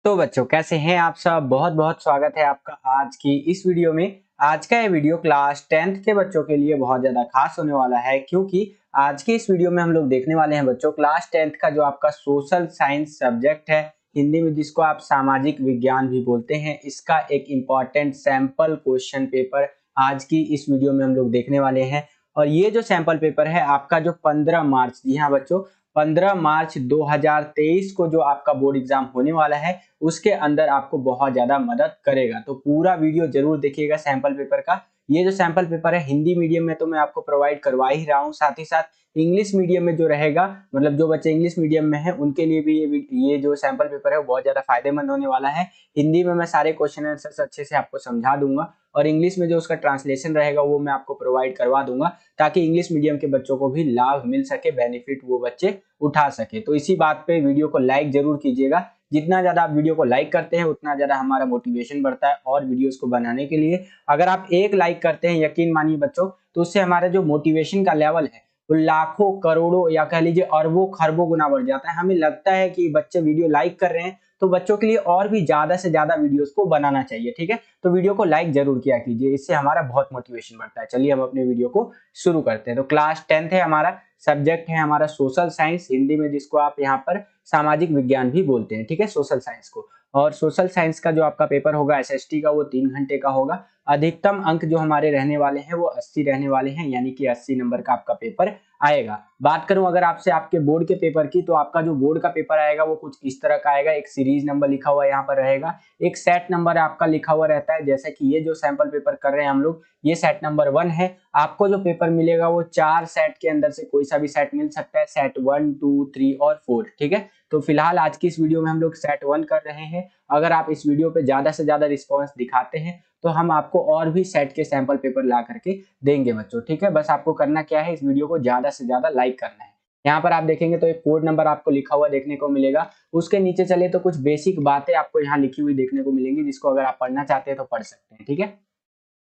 तो बच्चों कैसे हैं आप सब। बहुत बहुत स्वागत है आपका आज की इस वीडियो में। आज का ये वीडियो क्लास 10th के बच्चों के लिए बहुत ज़्यादा खास होने वाला है, क्योंकि आज के इस वीडियो में हम लोग देखने वाले हैं बच्चों क्लास 10th का जो आपका सोशल साइंस सब्जेक्ट है, हिंदी में जिसको आप सामाजिक विज्ञान भी बोलते हैं, इसका एक इम्पॉर्टेंट सैंपल क्वेश्चन पेपर आज की इस वीडियो में हम लोग देखने वाले हैं। और ये जो सैंपल पेपर है आपका जो 15 मार्च, जी हाँ बच्चों, 15 मार्च 2023 को जो आपका बोर्ड एग्जाम होने वाला है उसके अंदर आपको बहुत ज्यादा मदद करेगा। तो पूरा वीडियो जरूर देखिएगा सैंपल पेपर का। ये जो सैंपल पेपर है हिंदी मीडियम में तो मैं आपको प्रोवाइड करवा ही रहा हूँ, साथ ही साथ इंग्लिश मीडियम में जो रहेगा, मतलब जो बच्चे इंग्लिश मीडियम में है उनके लिए भी ये जो सैंपल पेपर है वो बहुत ज्यादा फायदेमंद होने वाला है। हिंदी में मैं सारे क्वेश्चन आंसर अच्छे से आपको समझा दूंगा और इंग्लिश में जो उसका ट्रांसलेशन रहेगा वो मैं आपको प्रोवाइड करवा दूंगा, ताकि इंग्लिश मीडियम के बच्चों को भी लाभ मिल सके, बेनिफिट वो बच्चे उठा सके। तो इसी बात पे वीडियो को लाइक जरूर कीजिएगा। जितना ज्यादा आप वीडियो को लाइक करते हैं उतना ज्यादा हमारा मोटिवेशन बढ़ता है और वीडियोस को बनाने के लिए। अगर आप एक लाइक करते हैं, यकीन मानिए बच्चों, तो उससे हमारा जो मोटिवेशन का लेवल है वो लाखों करोड़ों या कह लीजिए अरबों खरबों गुना बढ़ जाता है। हमें लगता है कि बच्चे वीडियो लाइक कर रहे हैं तो बच्चों के लिए और भी ज्यादा से ज्यादा वीडियोस को बनाना चाहिए। ठीक है, तो वीडियो को लाइक जरूर किया कीजिए, इससे हमारा बहुत मोटिवेशन बढ़ता है। चलिए हम अपने वीडियो को शुरू करते हैं। तो क्लास 10th है, हमारा सब्जेक्ट है हमारा सोशल साइंस, हिंदी में जिसको आप यहाँ पर सामाजिक विज्ञान भी बोलते हैं। ठीक है, सोशल साइंस को। और सोशल साइंस का जो आपका पेपर होगा एसएसटी का वो 3 घंटे का होगा। अधिकतम अंक जो हमारे रहने वाले हैं वो 80 रहने वाले हैं, यानी कि 80 नंबर का आपका पेपर आएगा। बात करूं अगर आपसे आपके बोर्ड के पेपर की, तो आपका जो बोर्ड का पेपर आएगा वो कुछ इस तरह का आएगा। एक सीरीज नंबर लिखा हुआ यहाँ पर रहेगा, एक सेट नंबर आपका लिखा हुआ रहता है। जैसे कि ये जो सैंपल पेपर कर रहे हैं हम लोग, ये सेट नंबर 1 है। आपको जो पेपर मिलेगा वो 4 सेट के अंदर से कोई सा भी सेट मिल सकता है, सेट 1, 2, 3 और 4। ठीक है, तो फिलहाल आज की इस वीडियो में हम लोग सेट 1 कर रहे हैं। अगर आप इस वीडियो पे ज्यादा से ज्यादा रिस्पॉन्स दिखाते हैं तो हम आपको और भी सेट के सैंपल पेपर ला करके देंगे बच्चों। ठीक है, बस आपको करना क्या है, इस वीडियो को ज्यादा से ज्यादा लाइक करना है। यहाँ पर आप देखेंगे तो एक कोड नंबर आपको लिखा हुआ देखने को मिलेगा। उसके नीचे चले तो कुछ बेसिक बातें आपको यहाँ लिखी हुई देखने को मिलेंगी, जिसको अगर आप पढ़ना चाहते हैं तो पढ़ सकते हैं। ठीक है,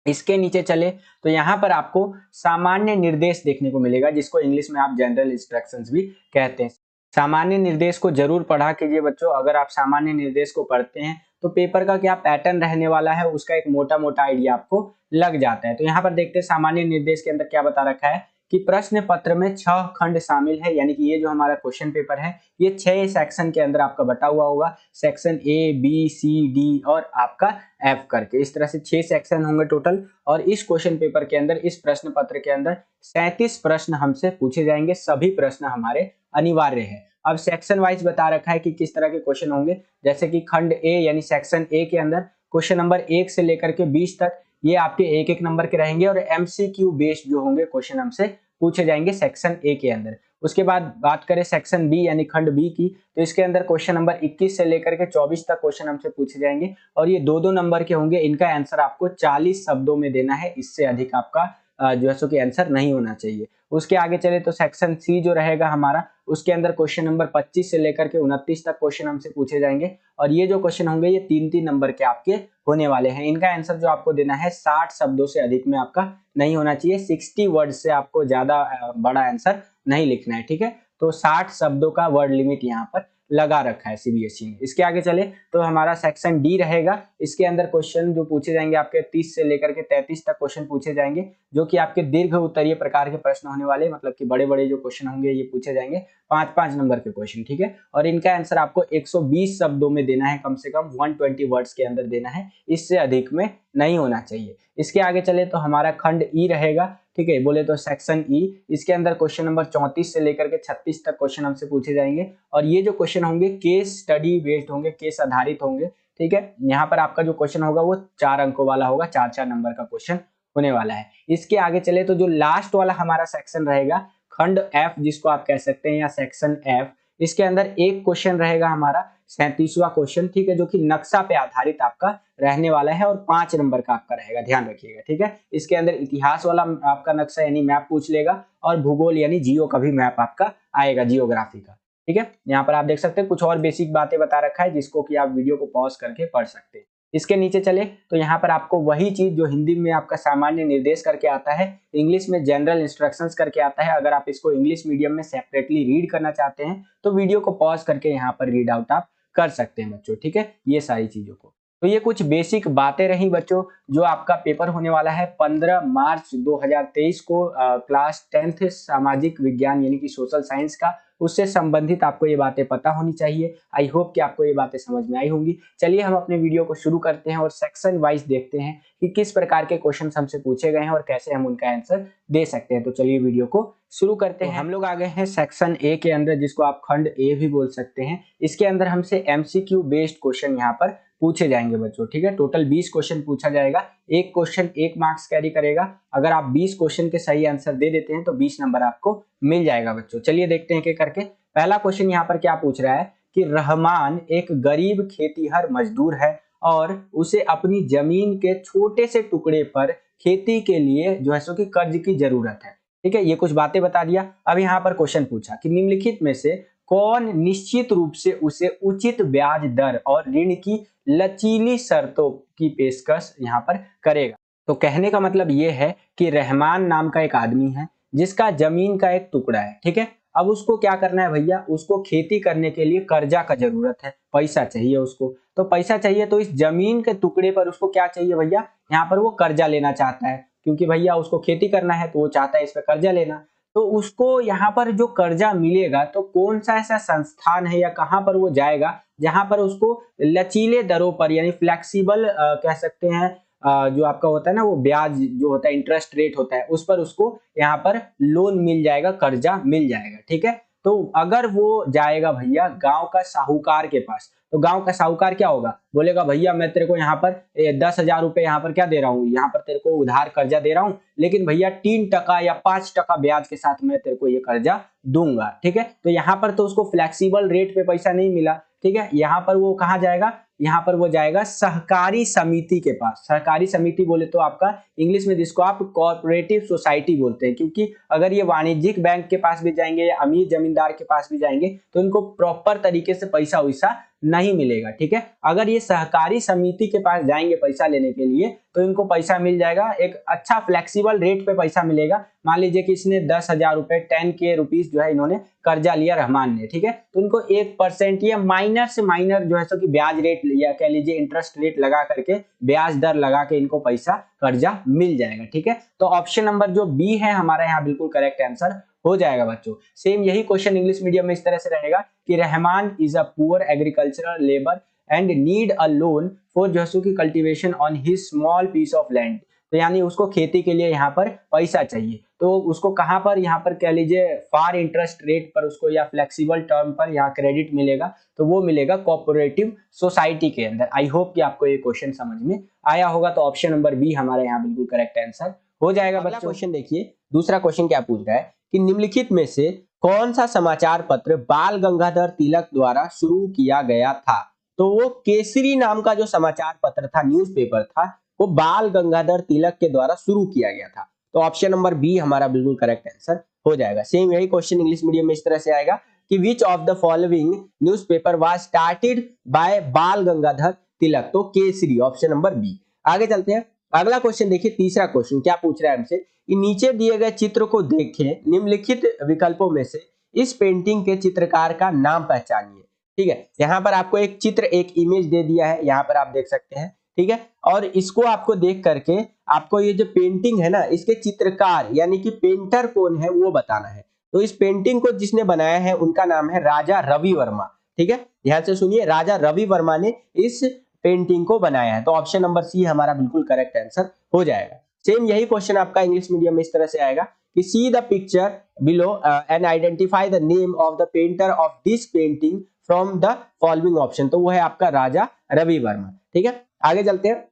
इसके नीचे चले तो यहाँ पर आपको सामान्य निर्देश देखने को मिलेगा, जिसको इंग्लिश में आप जनरल इंस्ट्रक्शंस भी कहते हैं। सामान्य निर्देश को जरूर पढ़ा कीजिए बच्चों। अगर आप सामान्य निर्देश को पढ़ते हैं तो पेपर का क्या पैटर्न रहने वाला है उसका एक मोटा मोटा आइडिया आपको लग जाता है। तो यहाँ पर देखते हैं सामान्य निर्देश के अंदर क्या बता रखा है कि प्रश्न पत्र में 6 खंड शामिल है, यानी कि ये जो हमारा क्वेश्चन पेपर है ये 6 सेक्शन के अंदर आपका बटा हुआ होगा। Section A, B, C, D और आपका एफ करके, इस तरह से 6 सेक्शन होंगे टोटल। और इस क्वेश्चन पेपर के अंदर, इस प्रश्न पत्र के अंदर 37 प्रश्न हमसे पूछे जाएंगे। सभी प्रश्न हमारे अनिवार्य है। अब सेक्शन वाइज बता रखा है कि किस तरह के क्वेश्चन होंगे। जैसे कि खंड ए यानी सेक्शन ए के अंदर क्वेश्चन नंबर 1 से लेकर के 20 तक ये आपके एक एक नंबर के रहेंगे और एमसीक्यू बेस्ड जो होंगे क्वेश्चन हमसे पूछे जाएंगे सेक्शन ए के अंदर। उसके बाद बात करें सेक्शन बी यानी खंड बी की, तो इसके अंदर क्वेश्चन नंबर 21 से लेकर के 24 तक क्वेश्चन हमसे पूछे जाएंगे और ये दो दो नंबर के होंगे। इनका आंसर आपको 40 शब्दों में देना है, इससे अधिक आपका जो है सो कि आंसर नहीं होना चाहिए। उसके आगे चले तो सेक्शन सी जो रहेगा हमारा, उसके अंदर क्वेश्चन नंबर 25 से लेकर के 29 तक क्वेश्चन हमसे पूछे जाएंगे और ये जो क्वेश्चन होंगे ये 3-3 नंबर के आपके होने वाले हैं। इनका आंसर जो आपको देना है 60 शब्दों से अधिक में आपका नहीं होना चाहिए। 60 वर्ड से आपको ज्यादा बड़ा आंसर नहीं लिखना है। ठीक है, तो 60 शब्दों का वर्ड लिमिट यहाँ पर लगा रखा है सीबीएसई ने। इसके आगे चले तो हमारा सेक्शन डी रहेगा। इसके अंदर क्वेश्चन जो पूछे जाएंगे आपके 30 से लेकर के 33 तक क्वेश्चन पूछे जाएंगे, जो कि आपके दीर्घ उत्तरीय प्रकार के प्रश्न होने वाले, मतलब कि बड़े बड़े जो क्वेश्चन होंगे ये पूछे जाएंगे, 5-5 नंबर के क्वेश्चन। ठीक है, और इनका आंसर आपको 120 शब्दों में देना है, कम से कम 120 वर्ड्स के अंदर देना है, इससे अधिक में नहीं होना चाहिए। इसके आगे चले तो हमारा खंड ई रहेगा। ठीक है, बोले तो सेक्शन ई, इसके अंदर क्वेश्चन नंबर 34 से लेकर के 36 तक क्वेश्चन हमसे पूछे जाएंगे और ये जो क्वेश्चन होंगे केस स्टडी बेस्ड होंगे, केस आधारित होंगे। ठीक है, यहाँ पर आपका जो क्वेश्चन होगा वो 4 अंकों वाला होगा, 4-4 नंबर का क्वेश्चन होने वाला है। इसके आगे चले तो जो लास्ट वाला हमारा सेक्शन रहेगा खंड एफ जिसको आप कह सकते हैं, या सेक्शन एफ, इसके अंदर एक क्वेश्चन रहेगा हमारा 37वां क्वेश्चन। ठीक है, जो कि नक्शा पे आधारित आपका रहने वाला है और 5 नंबर का आपका रहेगा, ध्यान रखिएगा। ठीक है, इसके अंदर इतिहास वाला आपका नक्शा यानी मैप पूछ लेगा और भूगोल यानी जियो का भी मैप आपका आएगा, जियोग्राफी का। ठीक है, यहाँ पर आप देख सकते हैं कुछ और बेसिक बातें बता रखा है, जिसको कि आप वीडियो को पॉज करके पढ़ सकते हैं। इसके नीचे चले तो यहाँ पर आपको वही चीज जो हिंदी में आपका सामान्य निर्देश करके आता है, इंग्लिश में जनरल इंस्ट्रक्शंस करके आता है। अगर आप इसको इंग्लिश मीडियम में सेपरेटली रीड करना चाहते हैं तो वीडियो को पॉज करके यहाँ पर रीड आउट आप कर सकते हैं बच्चों, ठीक है, ये सारी चीजों को। तो ये कुछ बेसिक बातें रही बच्चों, जो आपका पेपर होने वाला है 15 मार्च 2023 को क्लास 10th सामाजिक विज्ञान यानी कि सोशल साइंस का, उससे संबंधित आपको ये बातें पता होनी चाहिए। आई होप कि आपको ये बातें समझ में आई होंगी। चलिए हम अपने वीडियो को शुरू करते हैं और सेक्शन वाइज देखते हैं कि किस प्रकार के क्वेश्चन हमसे पूछे गए हैं और कैसे हम उनका आंसर दे सकते हैं। तो चलिए वीडियो को शुरू करते हैं। हम लोग आ गए हैं सेक्शन ए के अंदर, जिसको आप खंड ए भी बोल सकते हैं। इसके अंदर हमसे एमसीक्यू बेस्ड क्वेश्चन यहाँ पर पूछे जाएंगे बच्चों, ठीक है। टोटल 20 क्वेश्चन पूछा जाएगा, एक क्वेश्चन 1 मार्क्स कैरी करेगा। अगर आप 20 क्वेश्चन के सही आंसर दे देते हैं तो 20 नंबर आपको मिल जाएगा बच्चों। चलिए देखते हैं कि करके। पहला क्वेश्चन यहाँ पर क्या पूछ रहा है कि रहमान एक गरीब खेतीहर मजदूर है और उसे अपनी जमीन के छोटे से टुकड़े पर खेती के लिए जो है सो कि कर्ज की जरूरत है, ठीक है। ये कुछ बातें बता दिया। अब यहाँ पर क्वेश्चन पूछा कि निम्नलिखित में से कौन निश्चित रूप से उसे उचित ब्याज दर और ऋण की लचीली शर्तों की पेशकश यहाँ पर करेगा। तो कहने का मतलब ये है कि रहमान नाम का एक आदमी है जिसका जमीन का एक टुकड़ा है, ठीक है। अब उसको क्या करना है भैया, उसको खेती करने के लिए कर्जा का जरूरत है, पैसा चाहिए उसको। तो पैसा चाहिए तो इस जमीन के टुकड़े पर उसको क्या चाहिए भैया, यहाँ पर वो कर्जा लेना चाहता है, क्योंकि भैया उसको खेती करना है तो वो चाहता है इस पर कर्जा लेना। तो उसको यहाँ पर जो कर्जा मिलेगा तो कौन सा ऐसा संस्थान है या कहाँ पर वो जाएगा जहां पर उसको लचीले दरों पर यानी फ्लेक्सिबल कह सकते हैं, जो आपका होता है ना वो ब्याज जो होता है इंटरेस्ट रेट होता है, उस पर उसको यहाँ पर लोन मिल जाएगा, कर्जा मिल जाएगा, ठीक है। तो अगर वो जाएगा भैया गांव का साहूकार के पास, तो गांव का साहूकार क्या होगा, बोलेगा भैया मैं तेरे को यहाँ पर 10,000 रुपए यहाँ पर क्या दे रहा हूँ, यहाँ पर तेरे को उधार कर्जा दे रहा हूँ, लेकिन भैया 3% या 5% ब्याज के साथ मैं तेरे को ये कर्जा दूंगा, ठीक है। तो यहाँ पर तो उसको फ्लेक्सिबल रेट पे पैसा नहीं मिला, ठीक है। यहाँ पर वो कहाँ जाएगा, यहाँ पर वो जाएगा सहकारी समिति के पास। सहकारी समिति बोले तो आपका इंग्लिश में जिसको आप कोऑपरेटिव सोसाइटी बोलते हैं, क्योंकि अगर ये वाणिज्यिक बैंक के पास भी जाएंगे या अमीर जमींदार के पास भी जाएंगे तो इनको प्रॉपर तरीके से पैसा वैसा नहीं मिलेगा, ठीक है। अगर ये सहकारी समिति के पास जाएंगे पैसा लेने के लिए तो इनको पैसा मिल जाएगा, एक अच्छा फ्लेक्सिबल रेट पे पैसा मिलेगा। मान लीजिए कि इसने 10,000 रुपए 10K रुपीज जो है इन्होंने कर्जा लिया रहमान ने, ठीक है। तो इनको 1% या माइनर से माइनर जो है सो कि ब्याज रेट या कह लीजिए इंटरेस्ट रेट लगा करके, ब्याज दर लगा के इनको पैसा कर्जा मिल जाएगा, ठीक है। तो ऑप्शन नंबर जो बी है हमारा यहाँ बिल्कुल करेक्ट आंसर हो जाएगा बच्चों। सेम यही क्वेश्चन इंग्लिश मीडियम में इस तरह से रहेगा कि Rahman is a poor agricultural labour and need a loan for जसू की cultivation on his small piece of land. तो यानी उसको खेती के लिए यहाँ पर पैसा चाहिए, तो उसको कहाँ पर, यहाँ पर कह लीजिए फार इंटरेस्ट रेट पर उसको या फ्लेक्सिबल टर्म पर यहाँ क्रेडिट मिलेगा, तो वो मिलेगा कोऑपरेटिव सोसाइटी के अंदर। आई होप कि आपको ये क्वेश्चन समझ में आया होगा। तो ऑप्शन नंबर बी हमारे यहाँ बिल्कुल करेक्ट आंसर हो जाएगा। अगला क्वेश्चन देखिए, दूसरा क्वेश्चन क्या पूछ रहा है कि निम्नलिखित में से कौन सा समाचार पत्र बाल गंगाधर तिलक द्वारा शुरू किया गया था। तो वो केसरी नाम का जो समाचार पत्र था, न्यूज़पेपर था, वो बाल गंगाधर तिलक के द्वारा शुरू किया गया था। तो ऑप्शन नंबर बी हमारा बिल्कुल करेक्ट आंसर हो जाएगा। सेम यही क्वेश्चन इंग्लिश मीडियम में इस तरह से आएगा कि which of the following newspaper was started by बाल गंगाधर तिलक। तो केसरी, ऑप्शन नंबर बी। आगे चलते हैं, अगला क्वेश्चन देखिए, तीसरा क्वेश्चन क्या पूछ रहा है हमसे कि नीचे दिए गए चित्र को देखें, निम्नलिखित विकल्पों में से इस पेंटिंग के चित्रकार का नाम पहचानिए, ठीक है। यहाँ पर आपको एक चित्र, एक इमेज दे दिया है, यहाँ पर आप देख सकते हैं, ठीक है। और इसको आपको देख करके आपको ये जो पेंटिंग है ना, इसके चित्रकार यानी कि पेंटर कौन है वो बताना है। तो इस पेंटिंग को जिसने बनाया है उनका नाम है राजा रवि वर्मा, ठीक है। ध्यान से सुनिए, राजा रवि वर्मा ने इस पेंटिंग को बनाया है। तो ऑप्शन नंबर सी हमारा बिल्कुल करेक्ट आंसर हो जाएगा। सेम यही क्वेश्चन आपका इंग्लिश मीडियम में इस तरह से आएगा कि see the picture below and identify the name of the painter of this painting from the following option. तो वो है आपका राजा रवि वर्मा, ठीक है। आगे चलते हैं,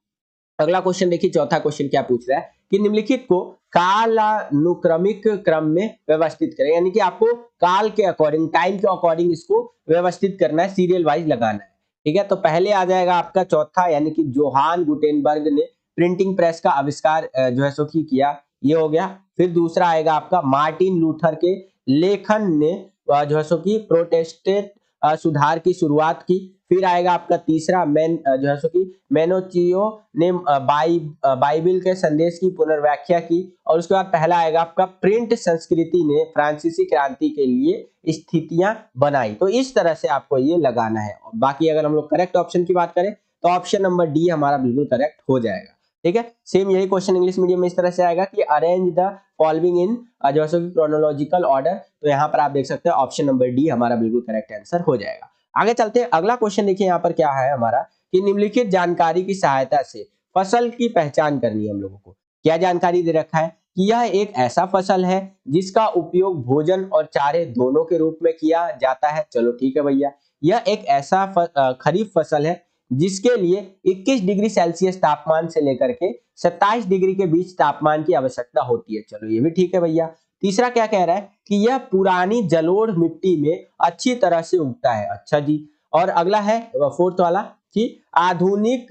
अगला क्वेश्चन देखिए, चौथा क्वेश्चन क्या पूछ रहा है कि निम्नलिखित को कालानुक्रमिक क्रम में व्यवस्थित करें, यानी कि आपको काल के अकॉर्डिंग, टाइम के अकॉर्डिंग इसको व्यवस्थित करना है, सीरियल वाइज लगाना है, ठीक है। तो पहले आ जाएगा आपका चौथा, यानी कि जोहान गुटेनबर्ग ने प्रिंटिंग प्रेस का आविष्कार जो है सो किया, ये हो गया। फिर दूसरा आएगा आपका मार्टिन लूथर के लेखन ने जो है सो कि प्रोटेस्टेंट सुधार की शुरुआत की। फिर आएगा आपका तीसरा जो है सो कि मेनोचियो ने बाइबिल के संदेश की पुनर्व्याख्या की। और उसके बाद पहला आएगा आपका प्रिंट संस्कृति ने फ्रांसीसी क्रांति के लिए स्थितियां बनाई। तो इस तरह से आपको ये लगाना है। बाकी अगर हम लोग करेक्ट ऑप्शन की बात करें तो ऑप्शन नंबर डी हमारा बिल्कुल करेक्ट हो जाएगा। ठीक है, सेम यही क्वेश्चन इंग्लिश मीडियम में इस तरह से आएगा कि अरेंज द फॉलोइंग इन जो है क्रोनोलॉजिकल ऑर्डर। तो यहाँ पर आप देख सकते हैं ऑप्शन नंबर डी हमारा बिल्कुल करेक्ट आंसर हो जाएगा। आगे चलते हैं, अगला क्वेश्चन देखिए यहाँ पर क्या है हमारा कि निम्नलिखित जानकारी की सहायता से फसल की पहचान करनी है हम लोगों को। क्या जानकारी दे रखा है कि यह एक ऐसा फसल है जिसका उपयोग भोजन और चारे दोनों के रूप में किया जाता है। चलो ठीक है भैया, यह एक ऐसा खरीफ फसल है जिसके लिए 21 डिग्री सेल्सियस तापमान से लेकर के 27 डिग्री के बीच तापमान की आवश्यकता होती है। चलो ये भी ठीक है भैया। तीसरा क्या कह रहा है कि यह पुरानी जलोढ़ मिट्टी में अच्छी तरह से उगता है। अच्छा जी। और अगला है फोर्थ वाला कि आधुनिक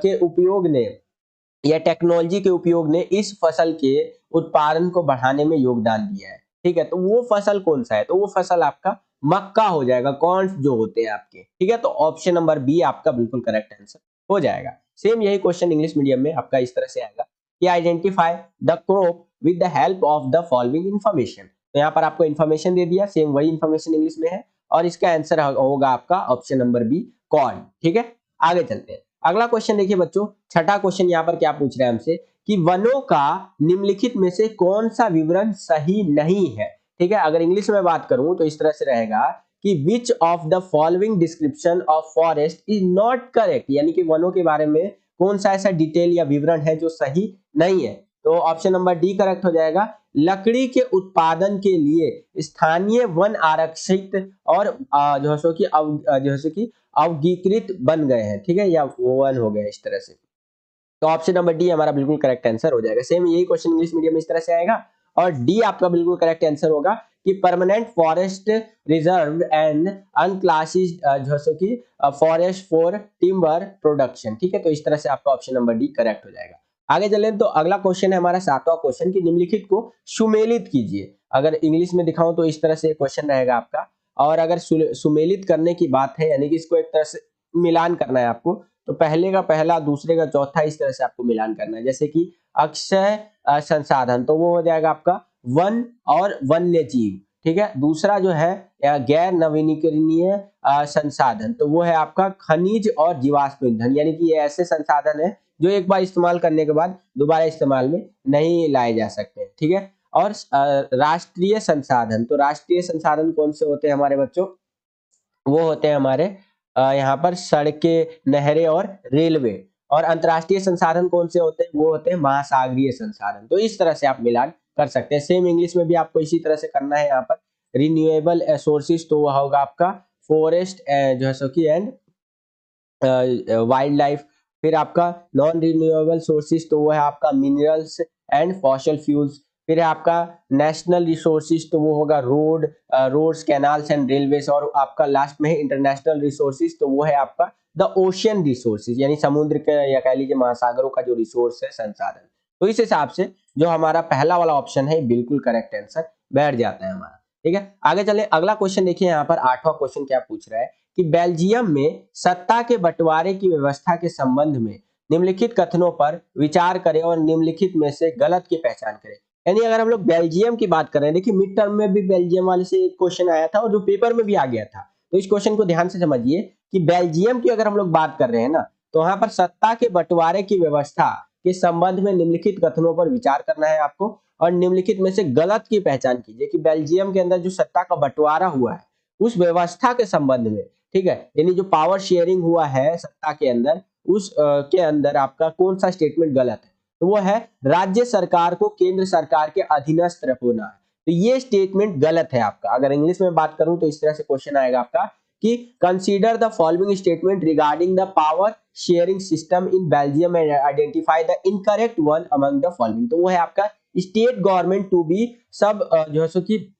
के उपयोग ने या टेक्नोलॉजी के उपयोग ने इस फसल के उत्पादन को बढ़ाने में योगदान दिया है। ठीक है, तो वो फसल कौन सा है? तो वो फसल आपका मक्का हो जाएगा, कॉर्न जो होते हैं आपके। ठीक है, तो ऑप्शन नंबर बी आपका बिल्कुल करेक्ट आंसर हो जाएगा। सेम यही क्वेश्चन इंग्लिश मीडियम में आपका इस तरह से आएगा कि identify the crop with the help of the following information. तो यहाँ पर आपको इन्फॉर्मेशन दे दिया, सेम वही इन्फॉर्मेशन इंग्लिश में है और इसका आंसर होगा आपका ऑप्शन नंबर बी कॉर्न। ठीक है, आगे चलते हैं। अगला क्वेश्चन देखिए बच्चों, छठा क्वेश्चन यहाँ पर क्या पूछ रहा है हमसे कि वनों का निम्नलिखित में से कौन सा विवरण सही नहीं है। ठीक है, अगर इंग्लिश में बात करूं तो इस तरह से रहेगा कि which of the following description of forest is not correct, यानी कि वनों के बारे में कौन सा ऐसा डिटेल या विवरण है जो सही नहीं है। तो ऑप्शन नंबर डी करेक्ट हो जाएगा। लकड़ी के उत्पादन के लिए स्थानीय वन आरक्षित और जो है कि अवगीकृत बन गए हैं। ठीक है, या वन हो गए इस तरह से। तो ऑप्शन नंबर डी हमारा बिल्कुल करेक्ट आंसर हो जाएगा। सेम यही क्वेश्चन इंग्लिश मीडियम में इस तरह से आएगा और डी आपका बिल्कुल करेक्ट आंसर होगा कि permanent forest reserve and unclassified जो है कि फॉरेस्ट फॉर टिम्बर प्रोडक्शन। ठीक है, तो इस तरह से आपका ऑप्शन नंबर डी करेक्ट हो जाएगा। आगे चले तो अगला क्वेश्चन है हमारा सातवां क्वेश्चन कि निम्नलिखित को सुमेलित कीजिए। अगर इंग्लिश में दिखाऊं तो इस तरह से क्वेश्चन रहेगा आपका। और अगर सुमेलित करने की बात है यानी कि इसको एक तरह से मिलान करना है आपको, तो पहले का पहला, दूसरे का चौथा, इस तरह से आपको मिलान करना है। जैसे कि अक्षय संसाधन, तो वो हो जाएगा आपका वन और वन्य जीव। ठीक है, दूसरा जो है गैर नवीनीकरणीय संसाधन, तो वो है आपका खनिज और जीवाश्म ईंधन, यानी कि ये ऐसे संसाधन है जो एक बार इस्तेमाल करने के बाद दोबारा इस्तेमाल में नहीं लाए जा सकते। ठीक है, और राष्ट्रीय संसाधन, तो राष्ट्रीय संसाधन कौन से होते हैं हमारे बच्चों? वो होते हैं हमारे यहाँ पर सड़कें, नहरें और रेलवे। और अंतर्राष्ट्रीय संसाधन कौन से होते हैं? वो होते हैं महासागरीय संसाधन। तो इस तरह से आप मिलान कर सकते हैं। सेम इंग्लिश में भी आपको इसी तरह से करना है। यहाँ पर रिन्यूएबल सोर्सेज, तो वह होगा आपका फॉरेस्ट जो है सो कि एंड वाइल्ड लाइफ। फिर आपका नॉन रिन्यूएबल सोर्सेज, तो वो है आपका मिनरल्स एंड फॉसिल फ्यूल्स। फिर है आपका नेशनल रिसोर्सेज, तो वो होगा रोड्स, कैनाल्स एंड रेलवेज। और आपका लास्ट में है इंटरनेशनल रिसोर्सेज, तो वो है आपका द ओशियन रिसोर्सेज, यानी समुद्र के या कह लीजिए महासागरों का जो रिसोर्स है, संसाधन। तो इस हिसाब से जो हमारा पहला वाला ऑप्शन है बिल्कुल करेक्ट आंसर बैठ जाता है हमारा। ठीक है, आगे चले। अगला क्वेश्चन देखिए, यहाँ पर आठवां क्वेश्चन क्या पूछ रहा है कि बेल्जियम में सत्ता के बंटवारे की व्यवस्था के संबंध में निम्नलिखित कथनों पर विचार करें और निम्नलिखित में से गलत की पहचान करें। यानी अगर हम लोग बेल्जियम की बात कर रहे हैं, देखिए मिड टर्म में भी बेल्जियम वाले से एक क्वेश्चन आया था और जो पेपर में भी आ गया था। तो इस क्वेश्चन को ध्यान से समझिए कि बेल्जियम की अगर हम लोग बात कर रहे हैं ना, तो वहां पर सत्ता के बंटवारे की व्यवस्था के संबंध में निम्नलिखित कथनों पर विचार करना है आपको और निम्नलिखित में से गलत की पहचान कीजिए कि बेल्जियम के अंदर जो सत्ता का बंटवारा हुआ है उस व्यवस्था के संबंध में। ठीक है, यानी जो पावर शेयरिंग हुआ है सत्ता के अंदर, उस के अंदर आपका कौन सा स्टेटमेंट गलत है? तो वो है राज्य सरकार को केंद्र सरकार के अधीनस्थ होना है। तो ये स्टेटमेंट गलत है आपका। अगर इंग्लिश में बात करूं तो इस तरह से क्वेश्चन आएगा आपका कि consider the following statement regarding the power sharing system in Belgium and identify the incorrect one among the following. तो वो है आपका स्टेट गवर्नमेंट टू बी सब जो है कि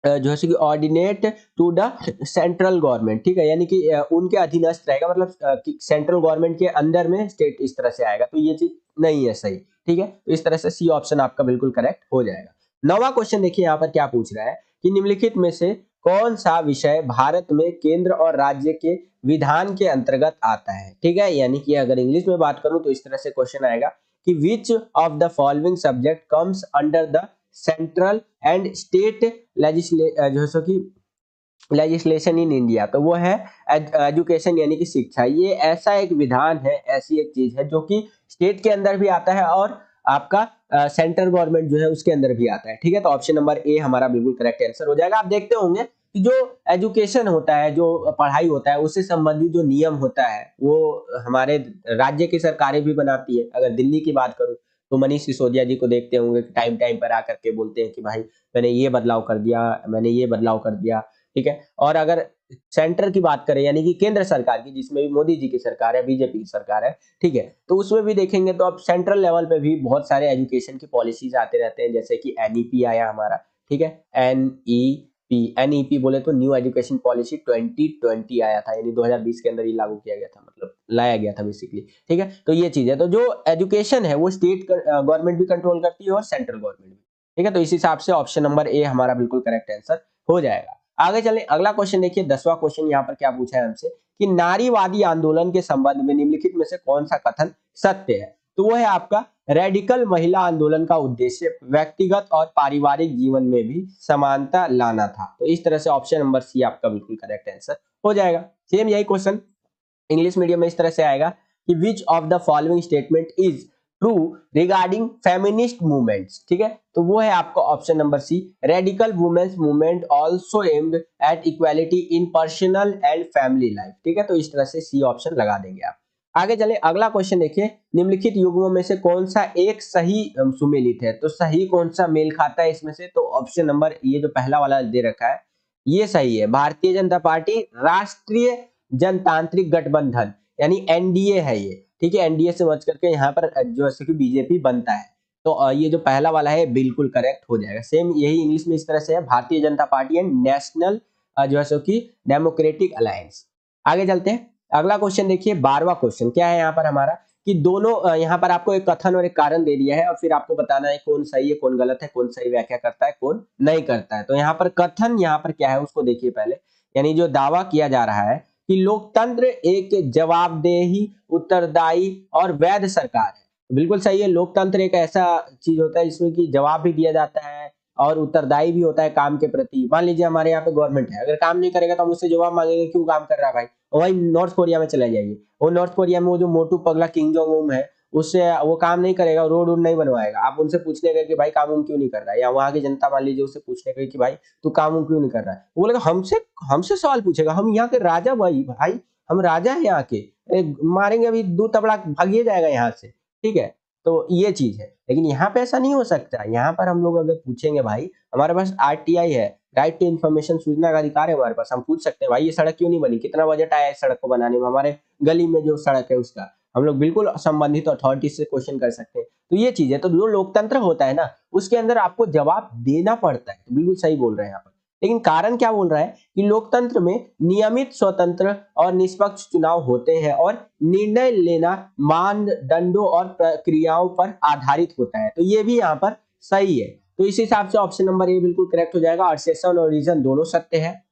ordinate to the central government. ठीक है, यानी कि उनके अधीनस्थ रहेगा, मतलब सेंट्रल गवर्नमेंट के अंदर में स्टेट इस तरह से आएगा। तो ये चीज नहीं है सही। ठीक है, तो इस तरह से सी ऑप्शन आपका बिल्कुल करेक्ट हो जाएगा। नौवां क्वेश्चन देखिए यहाँ पर क्या पूछ रहा है कि निम्नलिखित में से कौन सा विषय भारत में केंद्र और राज्य के विधान के अंतर्गत आता है। ठीक है, यानी कि अगर इंग्लिश में बात करूं तो इस तरह से क्वेश्चन आएगा कि which of the following subject comes under the central and state legislation in India. तो वो है एजुकेशन यानी कि शिक्षा। ये ऐसा एक विधान है, ऐसी एक चीज है जो कि स्टेट के अंदर भी आता है और आपका सेंट्रल गवर्नमेंट जो है उसके अंदर भी आता है। ठीक है, तो ऑप्शन नंबर ए हमारा बिल्कुल करेक्ट आंसर हो जाएगा। आप देखते होंगे कि जो एजुकेशन होता है, जो पढ़ाई होता है, उससे संबंधित जो नियम होता है वो हमारे राज्य की सरकारें भी बनाती है। अगर दिल्ली की बात करूं तो मनीष सिसोदिया जी को देखते होंगे कि टाइम टाइम पर आकर के बोलते हैं कि भाई मैंने ये बदलाव कर दिया, मैंने ये बदलाव कर दिया। ठीक है, और अगर सेंटर की बात करें यानी कि केंद्र सरकार की, जिसमें भी मोदी जी की सरकार है, बीजेपी की सरकार है, ठीक है, तो उसमें भी देखेंगे तो अब सेंट्रल लेवल पे भी बहुत सारे एजुकेशन की पॉलिसीज आते रहते हैं, जैसे कि एनईपी आया हमारा। ठीक है, एनईपी बोले तो न्यू एजुकेशन पॉलिसी 2020 आया था, यानी 2020 के अंदर ही लागू किया गया था, मतलब लाया गया था बेसिकली। ठीक है, तो ये चीज है। तो जो एजुकेशन है वो स्टेट गवर्नमेंट भी कंट्रोल करती है और सेंट्रल गवर्नमेंट भी। ठीक है, तो इस हिसाब से ऑप्शन नंबर ए हमारा बिल्कुल करेक्ट आंसर हो जाएगा। आगे चले, अगला क्वेश्चन देखिए, 10वां क्वेश्चन यहाँ पर क्या पूछा है हमसे कि नारीवादी आंदोलन के संबंध में निम्नलिखित में से कौन सा कथन सत्य है। तो वो है आपका रेडिकल महिला आंदोलन का उद्देश्य व्यक्तिगत और पारिवारिक जीवन में भी समानता लाना था। तो इस तरह से ऑप्शन नंबर सी आपका बिल्कुल करेक्ट आंसर हो जाएगा। सेम यही क्वेश्चन इंग्लिश मीडियम में इस तरह से आएगा कि which of the following statement is true regarding feminist movements. ठीक है, तो वो है आपका option number C, radical women's movement also aimed at equality in personal and family life. ठीक है, तो इस तरह से सी ऑप्शन लगा देंगे आप। आगे चले, अगला क्वेश्चन देखिए, निम्नलिखित युग्मों में से कौन सा एक सही सुमेलित है। तो सही कौन सा मेल खाता है इसमें से, तो ऑप्शन नंबर ये जो पहला वाला दे रखा है ये सही है, भारतीय जनता पार्टी राष्ट्रीय जनतांत्रिक गठबंधन यानी एनडीए है ये। ठीक है, एनडीए से बच करके यहाँ पर जो है कि बीजेपी बनता है। तो ये जो पहला वाला है बिल्कुल करेक्ट हो जाएगा। सेम यही इंग्लिश में इस तरह से है, Bharatiya Janata party and national जो है सो कि डेमोक्रेटिक अलायंस। आगे चलते हैं, अगला क्वेश्चन देखिए, 12वां क्वेश्चन क्या है यहाँ पर हमारा कि दोनों यहाँ पर आपको एक कथन और एक कारण दे दिया है और फिर आपको बताना है कौन सही है कौन गलत है, कौन सही व्याख्या करता है कौन नहीं करता है। तो यहाँ पर कथन यहाँ पर क्या है उसको देखिए पहले, यानी जो दावा किया जा रहा है कि लोकतंत्र एक जवाबदेही, उत्तरदायी और वैध सरकार है। बिल्कुल सही है, लोकतंत्र एक ऐसा चीज होता है जिसमें कि जवाब भी दिया जाता है और उत्तरदायी भी होता है काम के प्रति। मान लीजिए हमारे यहाँ पे गवर्नमेंट है, अगर काम नहीं करेगा तो हम उससे जवाब मांगेंगे क्यों काम कर रहा है भाई। वही नॉर्थ कोरिया में चले जाइए, वो नॉर्थ कोरिया में वो जो मोटू पगला किंग जोंग उन है, उससे वो काम नहीं करेगा, रोड वोड नहीं बनवाएगा, आप उनसे पूछने गए कि भाई काम उम क्यों नहीं कर रहा है, या वहां की जनता मान लीजिए उससे पूछने गए कि भाई तू काम उम क्यों नहीं कर रहा है, वो बोलेगा हमसे हमसे सवाल पूछेगा, हम यहाँ के राजा भाई भाई हम राजा है यहाँ के, मारेंगे अभी दो तबला भागिए जाएगा यहाँ से। ठीक है, तो ये चीज है, लेकिन यहाँ पे ऐसा नहीं हो सकता। यहाँ पर हम लोग अगर पूछेंगे भाई, हमारे पास आरटीआई है, राइट टू इन्फॉर्मेशन, सूचना का अधिकार है हमारे पास, हम पूछ सकते हैं भाई ये सड़क क्यों नहीं बनी, कितना बजट आया इस सड़क को बनाने में, हमारे गली में जो सड़क है उसका हम लोग बिल्कुल संबंधित अथॉरिटी से क्वेश्चन कर सकते हैं। तो ये चीज है, तो जो लोकतंत्र होता है ना उसके अंदर आपको जवाब देना पड़ता है। तो बिल्कुल सही बोल रहे हैं यहाँ पर, लेकिन कारण क्या बोल रहा है कि लोकतंत्र में नियमित, स्वतंत्र और निष्पक्ष चुनाव होते हैं और निर्णय लेना मानदंडों और प्रक्रियाओं पर आधारित होता है। तो ये भी यहाँ पर सही है। तो इस हिसाब से ऑप्शन नंबर ए बिल्कुल करेक्ट हो जाएगा। असर्शन और रीजन दोनों सत्य है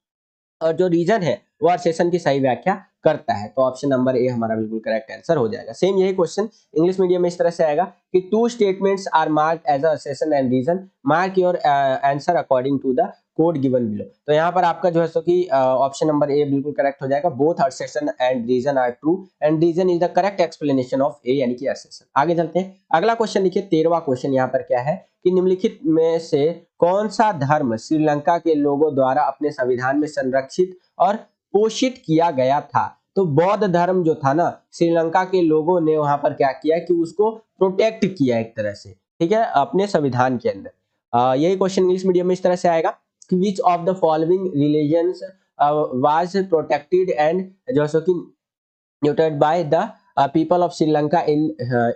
और जो रीजन है वो असर्शन की सही व्याख्या करता है। तो ऑप्शन नंबर ए हमारा बिल्कुल करेक्ट आंसर हो जाएगा। सेम यही क्वेश्चन इंग्लिश मीडियम में इस तरह से आएगा कि two statements are marked as assertion and reason, mark your answer according to the code given below. तो यहाँ पर आपका जो है सो कि ऑप्शन नंबर ए बिल्कुल करेक्ट हो जाएगा। Both assertion and reason are true and reason is the correct explanation of A यानी कि असर्शन। आगे चलते हैं, अगला क्वेश्चन देखिए, 13वां क्वेश्चन यहाँ पर क्या है कि निम्नलिखित में से कौन सा धर्म श्रीलंका के लोगों द्वारा अपने संविधान में संरक्षित और पोषित किया गया था। तो बौद्ध धर्म जो था ना, श्रीलंका के लोगों ने वहां पर क्या किया कि उसको प्रोटेक्ट किया एक तरह से, ठीक है, अपने संविधान के अंदर। यही क्वेश्चन इंग्लिश मीडियम में इस तरह से आएगा कि which of the following religions was protected and जो सो कि न्यूटेड by the people of Sri Lanka in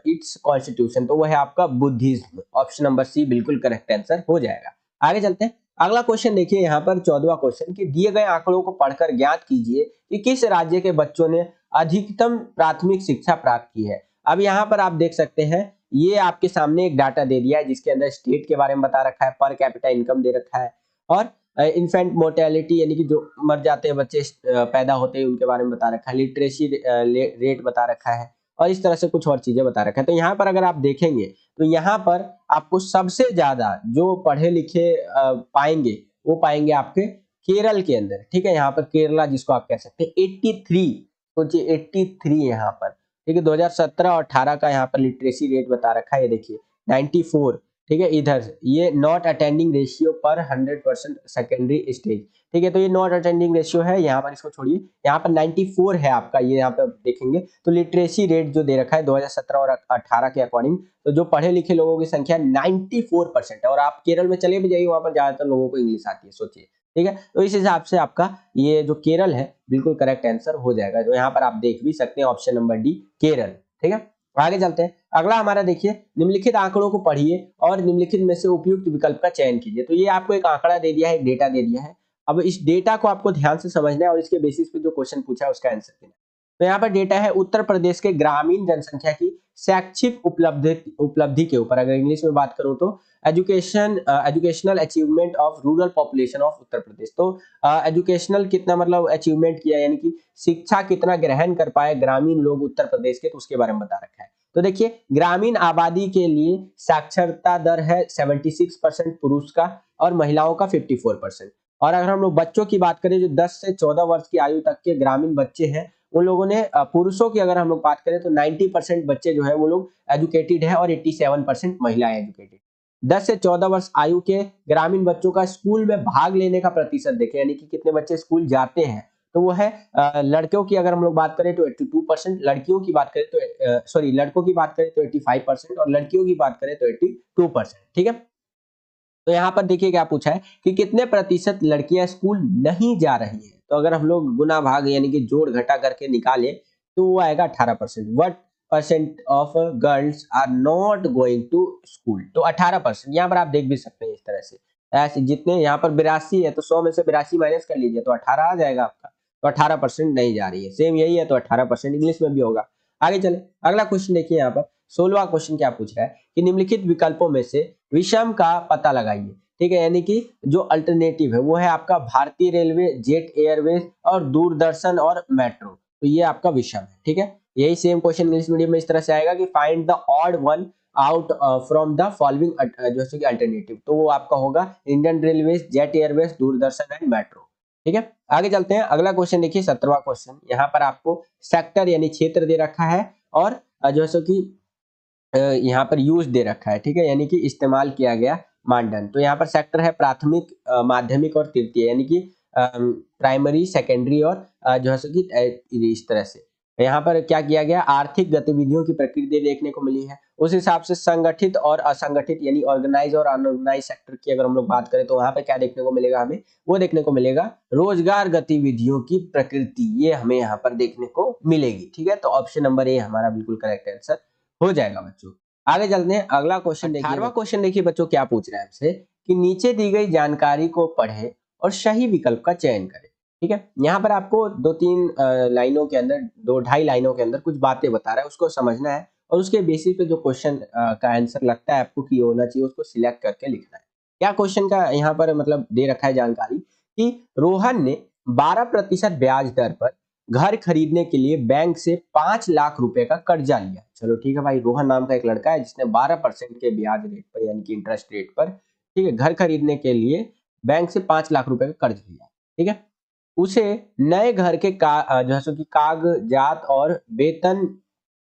its constitution. तो वो है आपका बुद्धिज्म। ऑप्शन नंबर सी बिल्कुल करेक्ट आंसर हो जाएगा। आगे चलते हैं, अगला क्वेश्चन देखिए यहाँ पर 14वां क्वेश्चन कि दिए गए आंकड़ों को पढ़कर ज्ञात कीजिए कि किस राज्य के बच्चों ने अधिकतम प्राथमिक शिक्षा प्राप्त की है। अब यहाँ पर आप देख सकते हैं ये आपके सामने एक डाटा दे दिया है जिसके अंदर स्टेट के बारे में बता रखा है, पर कैपिटा इनकम दे रखा है और इन्फेंट मोर्टेलिटी यानी कि जो मर जाते हैं बच्चे पैदा होते हैं उनके बारे में बता रखा है, लिटरेसी रेट बता रखा है, और इस तरह से कुछ और चीजें बता रखा है। तो यहाँ पर अगर आप देखेंगे तो यहाँ पर आपको सबसे ज्यादा जो पढ़े लिखे पाएंगे वो पाएंगे आपके केरल के अंदर, ठीक है। यहाँ पर केरला जिसको आप कह सकते हैं 83, सोचिए 83 यहाँ पर, ठीक है। 2017 और 18 का यहाँ पर लिटरेसी रेट बता रखा है, ये देखिए 94, ठीक है। इधर ये नॉट अटेंडिंग रेशियो पर 100% सेकेंडरी स्टेज, ठीक है। तो ये नॉट अटेंडिंग रेशियो है, यहाँ पर इसको छोड़िए, यहाँ पर 94 है आपका, ये यहाँ पर देखेंगे तो लिटरेसी रेट जो दे रखा है 2017 और 18 के अकॉर्डिंग, तो जो पढ़े लिखे लोगों की संख्या 94% है। और आप केरल में चले भी जाइए, वहां पर ज्यादातर लोगों को इंग्लिश आती है, सोचिए, ठीक है। तो इस हिसाब से आपका ये जो केरल है बिल्कुल करेक्ट आंसर हो जाएगा। जो यहाँ पर आप देख भी सकते हैं ऑप्शन नंबर डी केरल, ठीक है। आगे चलते हैं, अगला हमारा देखिए, निम्नलिखित आंकड़ों को पढ़िए और निम्नलिखित में से उपयुक्त विकल्प का चयन कीजिए। तो ये आपको एक आंकड़ा दे दिया है, एक डेटा दे दिया है। अब इस डेटा को आपको ध्यान से समझना है और इसके बेसिस पे जो क्वेश्चन पूछा है उसका आंसर देना है। तो यहाँ पर डेटा है उत्तर प्रदेश के ग्रामीण जनसंख्या की शैक्षिक उपलब्धि के ऊपर। अगर इंग्लिश में बात करूं तो educational achievement of rural population of Uttar Pradesh. तो एजुकेशनल कितना मतलब अचीवमेंट किया, यानी कि शिक्षा कितना ग्रहण कर पाए ग्रामीण लोग उत्तर प्रदेश के, तो उसके बारे में बता रखा है। तो देखिए ग्रामीण आबादी के लिए साक्षरता दर है 76% पुरुष का और महिलाओं का 54%। और अगर हम लोग बच्चों की बात करें जो 10 से 14 वर्ष की आयु तक के ग्रामीण बच्चे हैं, उन लोगों ने पुरुषों की अगर हम लोग बात करें तो 90% बच्चे जो है वो लोग एजुकेटेड है और 87% महिलाएं एजुकेटेड। 10 से 14 वर्ष आयु के ग्रामीण बच्चों का स्कूल में भाग लेने का प्रतिशत देखें, यानी कि कितने बच्चे स्कूल जाते हैं, तो वो है लड़कियों की अगर हम लोग बात करें तो 82%, लड़कियों की बात करें तो सॉरी लड़कों की बात करें तो 85% और लड़कियों की बात करें तो 82%, ठीक है। तो यहाँ पर देखिए क्या पूछा है कि कितने प्रतिशत लड़कियां स्कूल नहीं जा रही हैं। तो अगर हम लोग गुना भाग यानी कि जोड़ घटा करके निकाले तो वो आएगा 18%। What percent of girls are not going to school, तो 18%। यहाँ पर आप देख भी सकते हैं इस तरह से, ऐसे जितने यहाँ पर 82 है तो 100 में से 82 माइनस कर लीजिए तो 18 आ जाएगा आपका। तो 18% नहीं जा रही है, सेम यही है तो 18% इंग्लिश में भी होगा। आगे चले, अगला क्वेश्चन देखिए, यहाँ पर 16वां क्वेश्चन क्या पूछ रहा है कि निम्नलिखित विकल्पों में से विषम का पता लगाइए, ठीक है। यानी कि जो अल्टरनेटिव है वो है आपका भारतीय रेलवे, जेट एयरवेज और दूरदर्शन और मेट्रो। तो ये आपका विषम है, ठीक है। यही सेम क्वेश्चन इंग्लिश मीडियम में इस तरह से आएगा कि find the odd one out from the following जैसे कि अल्टरनेटिव। तो वो आपका होगा Indian railways, jet Airways, Doordarshan and metro, ठीक है। आगे चलते हैं, अगला क्वेश्चन देखिए 17वां क्वेश्चन। यहाँ पर आपको सेक्टर यानी क्षेत्र दे रखा है और जैसे कि यहाँ पर यूज दे रखा है, ठीक है, यानी कि इस्तेमाल किया गया मानदंड। तो यहाँ पर सेक्टर है प्राथमिक, माध्यमिक और तृतीय, यानी कि प्राइमरी, सेकेंडरी और जो है कि इस तरह से। यहाँ पर क्या किया गया, आर्थिक गतिविधियों की प्रकृति देखने को मिली है। उस हिसाब से संगठित और असंगठित यानी ऑर्गेनाइज और अनऑर्गेनाइज सेक्टर की अगर हम लोग बात करें तो वहां पर क्या देखने को मिलेगा, हमें वो देखने को मिलेगा रोजगार गतिविधियों की प्रकृति, ये हमें यहाँ पर देखने को मिलेगी, ठीक है। तो ऑप्शन नंबर ए हमारा बिल्कुल करेक्ट आंसर हो जाएगा बच्चों। आगे चलते हैं, अगला क्वेश्चन देखिए, 18वां क्वेश्चन देखिए बच्चों क्या पूछ रहा है हमसे कि नीचे दी गई जानकारी को पढ़ें और सही विकल्प का चयन करें, ठीक है। यहाँ पर आपको 2-3 लाइनों के अंदर, 2-2.5 लाइनों के अंदर कुछ बातें बता रहा है, उसको समझना है और उसके बेसिस पे जो क्वेश्चन का आंसर लगता है आपको कि होना चाहिए उसको सिलेक्ट करके लिखना है। क्या क्वेश्चन का यहाँ पर मतलब दे रखा है जानकारी कि रोहन ने 12% ब्याज दर पर घर खरीदने के लिए बैंक से 5 लाख रुपए का कर्जा लिया। चलो ठीक है भाई, रोहन नाम का एक लड़का है जिसने 12% के ब्याज रेट पर यानी कि इंटरेस्ट रेट पर, ठीक है, घर खरीदने के लिए बैंक से 5 लाख रुपए का कर्ज लिया, ठीक है। उसे नए घर के जैसे कि कागजात और वेतन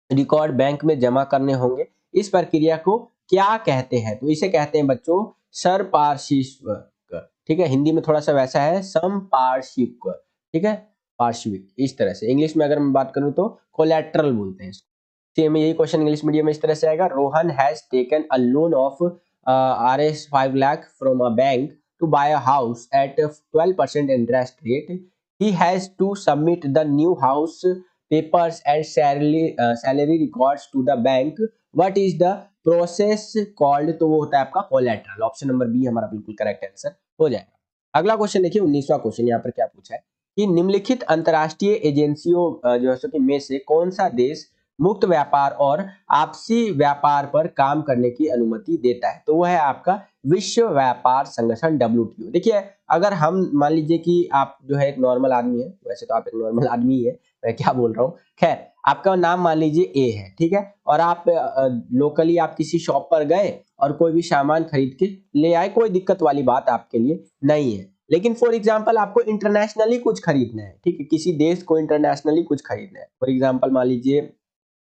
रिकॉर्ड बैंक में जमा करने होंगे। इस प्रक्रिया को क्या कहते हैं, तो इसे कहते हैं बच्चों सरपार्श्विक, ठीक है। हिंदी में थोड़ा सा वैसा है संपार्श्विक, ठीक है, पार्श्विक इस तरह से। इंग्लिश में अगर मैं बात करूं तो कोलैटरल बोलते हैं इसको। सेम यही क्वेश्चन इंग्लिश मीडियम में इस तरह से आएगा, Rohan has taken a loan of Rs 5 lakh from a bank to buy a house at a 12% interest rate. He has to submit the new house papers and salary records to the bank. What is the process called? तो वो होता है आपका collateral. Option number B हमारा बिल्कुल correct answer हो जाएगा। अगला क्वेश्चन देखिए 19वां क्वेश्चन, यहाँ पर क्या पूछा है कि निम्नलिखित अंतरराष्ट्रीय एजेंसियों जो है में से कौन सा देश मुक्त व्यापार और आपसी व्यापार पर काम करने की अनुमति देता है, तो वो है आपका विश्व व्यापार संगठन WTO। देखिए अगर हम मान लीजिए कि आप जो है एक नॉर्मल आदमी है, वैसे तो आप एक नॉर्मल आदमी ही है, मैं क्या बोल रहा हूँ, खैर आपका नाम मान लीजिए ए है, ठीक है, और आप लोकली आप किसी शॉप पर गए और कोई भी सामान खरीद के ले आए, कोई दिक्कत वाली बात आपके लिए नहीं है। लेकिन फॉर एग्जांपल आपको इंटरनेशनली कुछ खरीदना है, ठीक है, किसी देश को इंटरनेशनली कुछ खरीदना है। फॉर एग्जांपल मान लीजिए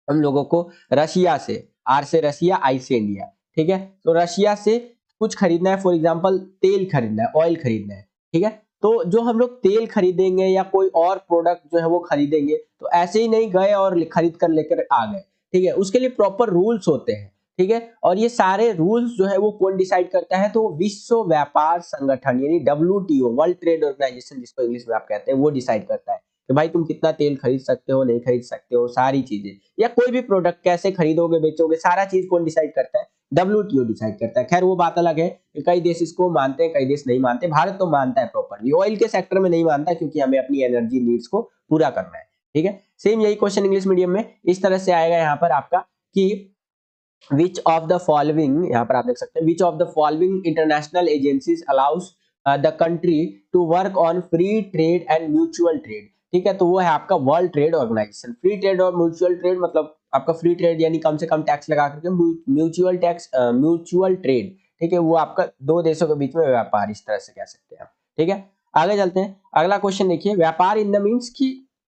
हम लोगों को रशिया से, आर से रशिया, आई से इंडिया, ठीक है, तो रशिया से कुछ खरीदना है, फॉर एग्जांपल तेल खरीदना है, ऑयल खरीदना है, ठीक है, तो जो हम लोग तेल खरीदेंगे या कोई और प्रोडक्ट जो है वो खरीदेंगे, तो ऐसे ही नहीं गए और खरीद कर लेकर आ गए, ठीक है, उसके लिए प्रॉपर रूल्स होते हैं, ठीक है, और ये सारे रूल्स जो है वो कौन डिसाइड करता है, तो विश्व व्यापार संगठन यानी WTO, वर्ल्ड ट्रेड ऑर्गेनाइजेशन जिसको इंग्लिश में आप कहते हैं, वो डिसाइड करता है कि भाई तुम कितना तेल खरीद सकते हो, नहीं खरीद सकते हो, सारी चीजें, या कोई भी प्रोडक्ट कैसे खरीदोगे बेचोगे, सारा चीज कौन डिसाइड करता है, WTO डिसाइड करता है। खैर वो बात अलग है कि कई देश इसको मानते हैं, कई देश नहीं मानते, भारत तो मानता है प्रॉपरली, ऑयल के सेक्टर में नहीं मानता क्योंकि हमें अपनी एनर्जी नीड्स को पूरा करना है, ठीक है। सेम यही क्वेश्चन इंग्लिश मीडियम में इस तरह से आएगा यहाँ पर आपका कि which of the following, यहाँ पर आप देख सकते हैं, which of the following international agencies allows the country to work on free trade and mutual trade, ठीक है, तो वो है आपका world trade organisation. Free trade और म्यूचुअल ट्रेड मतलब आपका फ्री ट्रेड यानी कम से कम टैक्स लगा करके, म्यूचुअल ट्रेड, ठीक है, वो आपका दो देशों के बीच में व्यापार, इस तरह से कह सकते हैं आप, ठीक है। आगे चलते हैं, अगला क्वेश्चन देखिए, व्यापार इन द मीन्स की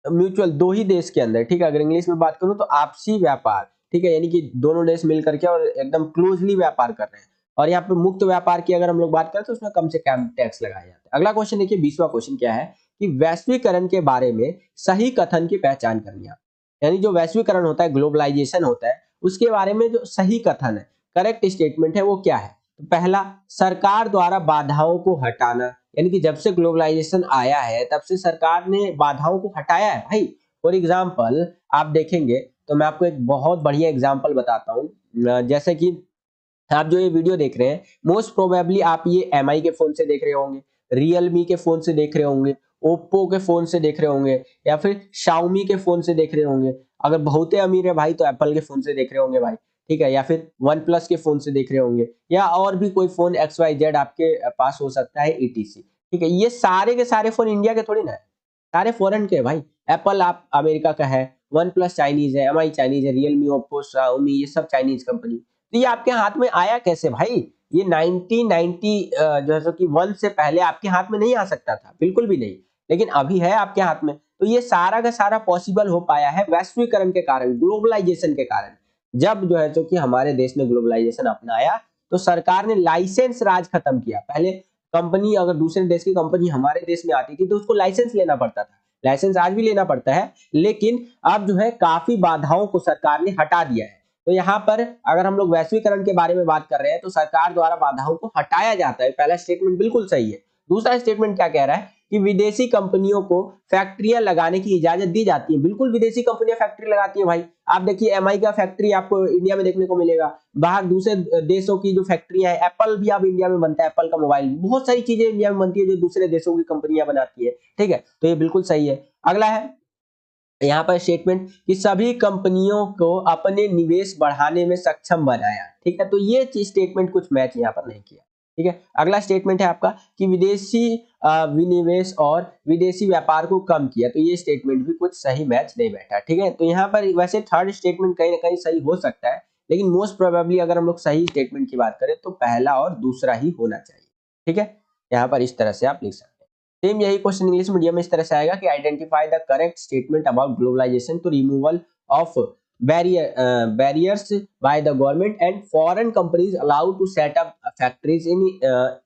म्यूचुअल दो ही देश के अंदर, ठीक है, अगर इंग्लिश में बात करूं तो आपसी व्यापार, ठीक है, यानी कि दोनों देश मिल करके और एकदम क्लोजली व्यापार कर रहे हैं, और यहाँ पे मुक्त व्यापार की अगर हम लोग बात करें तो उसमें कम से कम टैक्स लगाया जाता है। अगला क्वेश्चन देखिए, 20वां क्वेश्चन क्या है कि वैश्वीकरण के बारे में सही कथन की पहचान करनी है, यानी जो वैश्वीकरण होता है, ग्लोबलाइजेशन होता है, उसके बारे में जो सही कथन है, करेक्ट स्टेटमेंट है, वो क्या है। तो पहला, सरकार द्वारा बाधाओं को हटाना, यानी कि जब से ग्लोबलाइजेशन आया है तब से सरकार ने बाधाओं को हटाया है भाई। फॉर एग्जाम्पल आप देखेंगे तो मैं आपको एक बहुत बढ़िया एग्जांपल बताता हूँ, जैसे कि आप जो ये वीडियो देख रहे हैं, मोस्ट प्रोबेबली आप ये MI के फोन से देख रहे होंगे, रियलमी के फोन से देख रहे होंगे, ओप्पो के फोन से देख रहे होंगे, या फिर शाओमी के फोन से देख रहे होंगे, अगर बहुत ही अमीर है भाई तो एप्पल के फोन से देख रहे होंगे भाई, ठीक है, या फिर वन प्लस के फोन से देख रहे होंगे, या और भी कोई फोन XYZ आपके पास हो सकता है, ETC, ठीक है। ये सारे के सारे फोन इंडिया के थोड़ी ना है, सारे फॉरेन के भाई। एप्पल आप अमेरिका का है, वन प्लस चाइनीज है, MI चाइनीज है, रियलमी, ओप्पो, शाओमी, ये सब चाइनीज कंपनी। तो ये आपके हाथ में आया कैसे भाई, ये 1990 जो है सो कि 1 से पहले आपके हाथ में नहीं आ सकता था, बिल्कुल भी नहीं, लेकिन अभी है आपके हाथ में। तो ये सारा का सारा पॉसिबल हो पाया है वैश्वीकरण के कारण, ग्लोबलाइजेशन के कारण। जब जो है सो कि हमारे देश ने ग्लोबलाइजेशन अपनाया तो सरकार ने लाइसेंस राज खत्म किया। पहले कंपनी, अगर दूसरे देश की कंपनी हमारे देश में आती थी तो उसको लाइसेंस लेना पड़ता था, लाइसेंस आज भी लेना पड़ता है, लेकिन अब जो है काफी बाधाओं को सरकार ने हटा दिया है। तो यहाँ पर अगर हम लोग वैश्वीकरण के बारे में बात कर रहे हैं तो सरकार द्वारा बाधाओं को हटाया जाता है, पहला स्टेटमेंट बिल्कुल सही है। दूसरा स्टेटमेंट क्या कह रहा है कि विदेशी कंपनियों को फैक्ट्रियां लगाने की इजाजत दी जाती है। बिल्कुल विदेशी कंपनियां फैक्ट्री लगाती है भाई, आप देखिए MI का फैक्ट्री आपको इंडिया में देखने को मिलेगा, बाहर दूसरे देशों की जो फैक्ट्रियां है, एप्पल भी अब इंडिया में बनता है, एप्पल का मोबाइल, बहुत सारी चीजें इंडिया में बनती है जो दूसरे देशों की कंपनियां बनाती है, ठीक है, तो ये बिल्कुल सही है। अगला है यहाँ पर स्टेटमेंट कि सभी कंपनियों को अपने निवेश बढ़ाने में सक्षम बनाया, ठीक है, तो ये स्टेटमेंट कुछ मैच यहाँ पर नहीं किया, ठीक है। अगला स्टेटमेंट है आपका कि विदेशी विनिवेश और विदेशी व्यापार को कम किया, तो ये स्टेटमेंट भी कुछ सही मैच नहीं बैठा, ठीक है। तो यहाँ पर वैसे थर्ड स्टेटमेंट कहीं ना कहीं सही हो सकता है, लेकिन मोस्ट प्रोबेबली अगर हम लोग सही स्टेटमेंट की बात करें तो पहला और दूसरा ही होना चाहिए, ठीक है। यहाँ पर इस तरह से आप लिख सकते हैं। सेम यही क्वेश्चन इंग्लिश मीडियम में इस तरह से आएगा कि identify the correct statement about globalisation to removal of barriers by the government and foreign companies allowed to set up factories in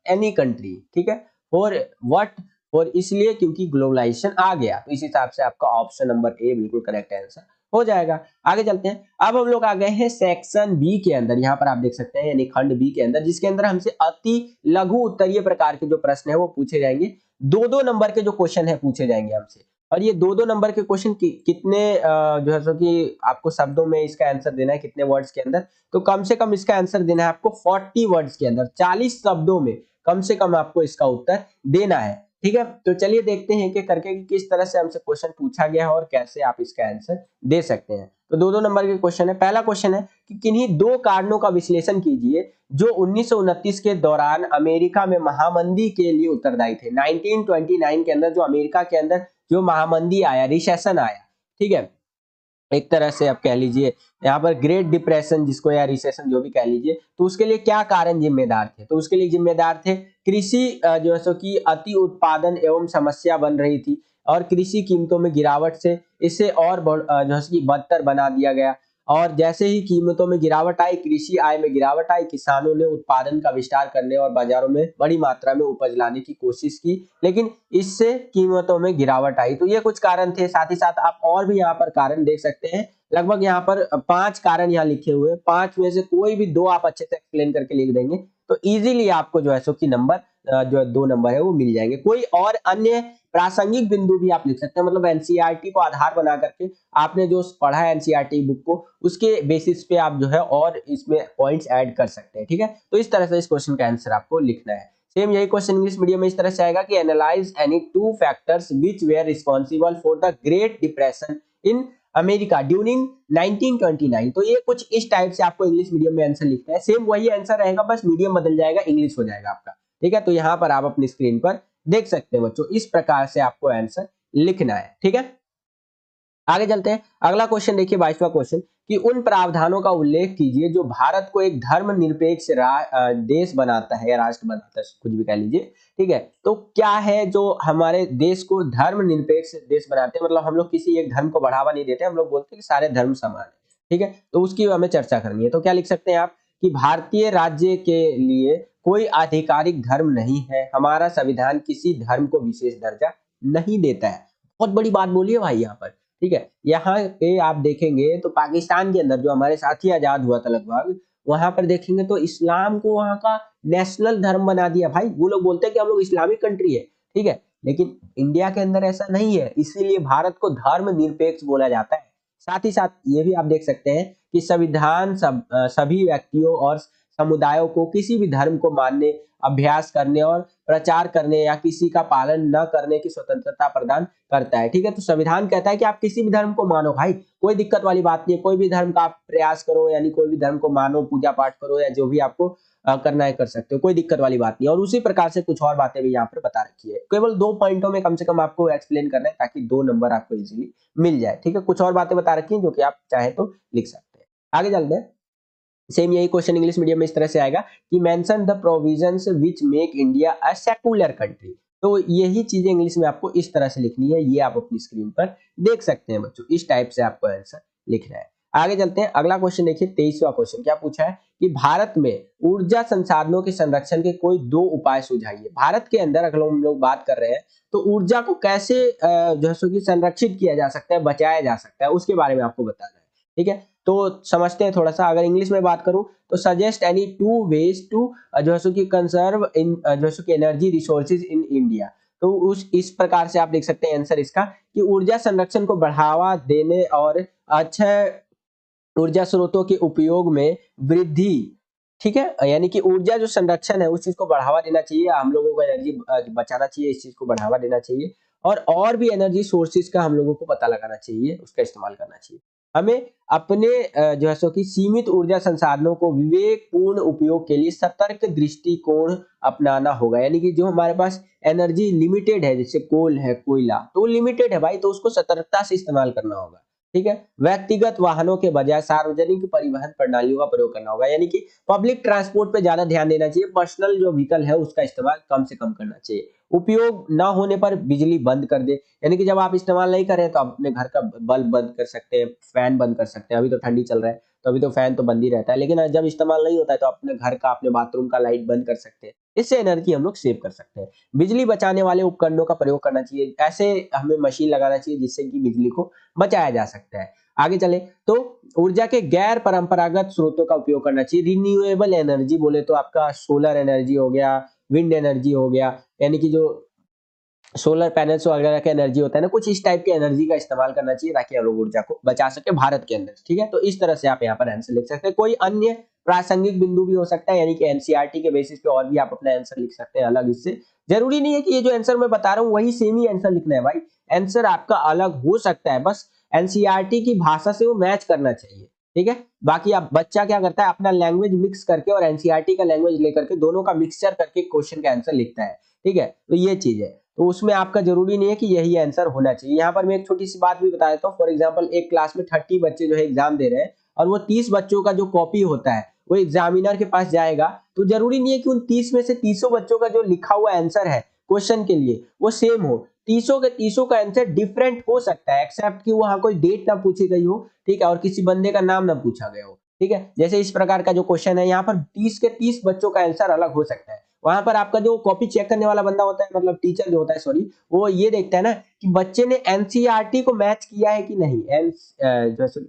any country, ठीक है, for what, for इसलिए क्योंकि ग्लोबलाइजेशन आ गया, तो इस हिसाब से आपका ऑप्शन नंबर ए बिल्कुल करेक्ट आंसर हो जाएगा। आगे चलते हैं, अब हम लोग आ गए हैं सेक्शन बी के अंदर, यहाँ पर आप देख सकते हैं यानी खंड बी के अंदर, जिसके अंदर हमसे अति लघु उत्तरीय प्रकार के जो प्रश्न है वो पूछे जाएंगे, दो दो नंबर के जो क्वेश्चन है पूछे जाएंगे हमसे, और ये दो दो नंबर के क्वेश्चन कितने जो है सो कि आपको शब्दों में इसका आंसर देना है, कितने वर्ड्स के अंदर, तो कम से कम इसका आंसर देना है आपको 40 वर्ड्स के अंदर, 40 शब्दों में कम से कम आपको इसका उत्तर देना है, ठीक है। तो चलिए देखते हैं कि करके कि किस तरह से हमसे क्वेश्चन पूछा गया है और कैसे आप इसका आंसर दे सकते हैं। तो दो दो नंबर के क्वेश्चन है। पहला क्वेश्चन है कि किन्हीं दो कारणों का विश्लेषण कीजिए जो 1929 के दौरान अमेरिका में महामंदी के लिए उत्तरदायी थे। 1929 के अंदर जो अमेरिका के अंदर जो महामंदी आया, रिसेशन आया, ठीक है, एक तरह से आप कह लीजिए यहाँ पर ग्रेट डिप्रेशन जिसको या रिसेशन जो भी कह लीजिए, तो उसके लिए क्या कारण जिम्मेदार थे? तो उसके लिए जिम्मेदार थे कृषि जो है सो कि अति उत्पादन एवं समस्या बन रही थी और कृषि कीमतों में गिरावट से इसे और जो है सो कि बदतर बना दिया गया। और जैसे ही कीमतों में गिरावट आई, कृषि आय में गिरावट आई, किसानों ने उत्पादन का विस्तार करने और बाजारों में बड़ी मात्रा में उपज लाने की कोशिश की, लेकिन इससे कीमतों में गिरावट आई। तो ये कुछ कारण थे। साथ ही साथ आप और भी यहाँ पर कारण देख सकते हैं। लगभग यहाँ पर 5 कारण यहाँ लिखे हुए हैं। 5 में से कोई भी 2 आप अच्छे से एक्सप्लेन करके लिख देंगे तो इजीली आपको जो है सो कि नंबर जो 2 नंबर है वो मिल जाएंगे। कोई और अन्य प्रासंगिक बिंदु भी आप लिख सकते हैं, मतलब एनसीईआरटी को आधार बना करके आपने जो पढ़ा है एनसीईआरटी बुक को, उसके बेसिस पे आप जो है और इसमें पॉइंट्स ऐड कर सकते हैं। ठीक है, तो इस तरह से इस क्वेश्चन का आंसर आपको लिखना है। सेम यही क्वेश्चन इंग्लिश मीडियम में इस तरह से आएगा कि analyse any two factors which were responsible for the great depression in America during 1929। तो ये कुछ इस टाइप से आपको इंग्लिश मीडियम में आंसर लिखना है। सेम वही आंसर रहेगा, बस मीडियम बदल जाएगा, इंग्लिश हो जाएगा आपका। ठीक है, तो यहाँ पर आप अपनी स्क्रीन पर देख सकते हैं बच्चों, इस प्रकार से आपको आंसर लिखना है। ठीक है, आगे चलते हैं। अगला क्वेश्चन देखिए, 22वां क्वेश्चन कि उन प्रावधानों का उल्लेख कीजिए जो भारत को एक धर्मनिरपेक्ष देश बनाता है या राष्ट्र बनाता है, कुछ भी कह लीजिए। ठीक है, तो क्या है जो हमारे देश को धर्मनिरपेक्ष देश बनाते हैं? मतलब हम लोग किसी एक धर्म को बढ़ावा नहीं देते, हम लोग बोलते हैं कि सारे धर्म समान है। ठीक है, तो उसकी हमें चर्चा करनी है। तो क्या लिख सकते हैं आप कि भारतीय राज्य के लिए कोई आधिकारिक धर्म नहीं है, हमारा संविधान किसी धर्म को विशेष दर्जा नहीं देता है। बहुत बड़ी बात बोली है भाई यहाँ पर। ठीक है, यहाँ पे आप देखेंगे तो पाकिस्तान के अंदर जो हमारे साथी आजाद हुआ था लगभग, वहां पर देखेंगे तो इस्लाम को वहां का नेशनल धर्म बना दिया भाई। वो लोग बोलते हैं कि हम लोग इस्लामिक कंट्री है, ठीक है, लेकिन इंडिया के अंदर ऐसा नहीं है, इसीलिए भारत को धर्म निरपेक्ष बोला जाता है। साथ ही साथ ये भी आप देख सकते हैं कि संविधान सभी व्यक्तियों और समुदायों को किसी भी धर्म को मानने, अभ्यास करने और प्रचार करने या किसी का पालन न करने की स्वतंत्रता प्रदान करता है। ठीक है, तो संविधान कहता है कि आप किसी भी धर्म को मानो भाई, कोई दिक्कत वाली बात नहीं है। कोई भी धर्म का आप प्रयास करो, यानी कोई भी धर्म को मानो, पूजा पाठ करो या जो भी आपको करना है कर सकते हो, कोई दिक्कत वाली बात नहीं है। और उसी प्रकार से कुछ और बातें भी यहाँ पर बता रखी है। केवल 2 पॉइंटों में कम से कम आपको एक्सप्लेन करना है ताकि 2 नंबर आपको इजीली मिल जाए। ठीक है, कुछ और बातें बता रखी है जो कि आप चाहे तो लिख सकते हैं। आगे चलते हैं। सेम यही क्वेश्चन इंग्लिश मीडियम में इस तरह से आएगा कि mention the provisions which make India a secular country. तो यही चीजें इंग्लिश में आपको इस तरह से लिखनी है, ये आप अपनी स्क्रीन पर देख सकते हैं बच्चों। इस टाइप से आपको आंसर लिखना है। आगे चलते हैं। अगला क्वेश्चन देखिए, 23वां क्वेश्चन क्या पूछा है कि भारत में ऊर्जा संसाधनों के संरक्षण के कोई 2 उपाय सुझाइए। भारत के अंदर अगर हम लोग बात कर रहे हैं तो ऊर्जा को कैसे जो है सो कि संरक्षित किया जा सकता है, बचाया जा सकता है, उसके बारे में आपको बताना है। ठीक है, तो समझते हैं थोड़ा सा। अगर इंग्लिश में बात करूं तो सजेस्ट एनी 2 वेज टू जो है सो कि कंजर्व इन जो है सो कि एनर्जी रिसोर्सेज इन इंडिया। तो उस इस प्रकार से आप देख सकते हैं आंसर इसका कि ऊर्जा संरक्षण को बढ़ावा देने और अच्छे ऊर्जा स्रोतों के उपयोग में वृद्धि। ठीक है, यानी कि ऊर्जा जो संरक्षण है उस चीज को बढ़ावा देना चाहिए, हम लोगों को एनर्जी बचाना चाहिए, इस चीज को बढ़ावा देना चाहिए और भी एनर्जी सोर्सेज का हम लोगों को पता लगाना चाहिए, उसका इस्तेमाल करना चाहिए। हमें अपने जो है सो कि सीमित ऊर्जा संसाधनों को विवेकपूर्ण उपयोग के लिए सतर्क दृष्टिकोण अपनाना होगा। यानी कि जो हमारे पास एनर्जी लिमिटेड है, जैसे कोल है, कोयला, तो वो लिमिटेड है भाई, तो उसको सतर्कता से इस्तेमाल करना होगा। ठीक है, व्यक्तिगत वाहनों के बजाय सार्वजनिक परिवहन प्रणालियों का प्रयोग करना होगा। यानी कि पब्लिक ट्रांसपोर्ट पे ज्यादा ध्यान देना चाहिए, पर्सनल जो व्हीकल है उसका इस्तेमाल कम से कम करना चाहिए। उपयोग ना होने पर बिजली बंद कर दे, यानी कि जब आप इस्तेमाल नहीं कर रहे हैं तो आप अपने घर का बल्ब बंद कर सकते हैं, फैन बंद कर सकते हैं। अभी तो ठंडी चल रहा है तो अभी तो फैन तो बंद ही रहता है, लेकिन जब इस्तेमाल नहीं होता है तो अपने घर का, अपने बाथरूम का लाइट बंद कर सकते हैं। इससे एनर्जी हम लोग सेव कर सकते हैं। बिजली बचाने वाले उपकरणों का प्रयोग करना चाहिए, ऐसे हमें मशीन लगाना चाहिए जिससे कि बिजली को बचाया जा सकता है। आगे चले तो ऊर्जा के गैर परंपरागत स्रोतों का उपयोग करना चाहिए। रिन्यूएबल एनर्जी बोले तो आपका सोलर एनर्जी हो गया, विंड एनर्जी हो गया, यानी कि जो सोलर पैनल्स वगैरह का एनर्जी होता है ना, कुछ इस टाइप के एनर्जी का इस्तेमाल करना चाहिए ताकि हम लोग ऊर्जा को बचा सके भारत के अंदर। ठीक है, तो इस तरह से आप यहाँ पर आंसर लिख सकते हैं। कोई अन्य प्रासंगिक बिंदु भी हो सकता है, यानी कि एनसीईआरटी के बेसिस पे और भी आप अपना आंसर लिख सकते हैं अलग। इससे जरूरी नहीं है कि ये जो आंसर मैं बता रहा हूँ वही सेम ही आंसर लिखना है भाई, आंसर आपका अलग हो सकता है, बस एनसीईआरटी की भाषा से वो मैच करना चाहिए, ठीक है। बाकी अब बच्चा क्या करता है, अपना लैंग्वेज मिक्स करके और एनसीईआरटी का लैंग्वेज लेकर के दोनों का मिक्सचर करके क्वेश्चन का आंसर लिखता है, ठीक है। तो ये चीज है, तो उसमें आपका जरूरी नहीं है कि यही आंसर होना चाहिए। यहाँ पर मैं एक छोटी सी बात भी बता देता हूँ। फॉर एग्जाम्पल एक क्लास में 30 बच्चे जो है एग्जाम दे रहे हैं और वो 30 बच्चों का जो कॉपी होता है वो एग्जामिनर के पास जाएगा, तो जरूरी नहीं है कि उन 30 में से 30 बच्चों का जो लिखा हुआ आंसर है क्वेश्चन के लिए वो सेम हो। 30 के 30 का आंसर डिफरेंट हो सकता है, एक्सेप्ट कि वहां कोई डेट ना पूछी गई हो, ठीक है, और किसी बंदे का नाम ना पूछा गया हो, ठीक है। जैसे इस प्रकार का जो क्वेश्चन है, यहाँ पर 30 के 30 बच्चों का आंसर अलग हो सकता है। वहां पर आपका जो कॉपी चेक करने वाला बंदा होता है, मतलब टीचर जो होता है, सॉरी, वो ये देखता है ना कि बच्चे ने एनसीईआरटी को मैच किया है कि नहीं,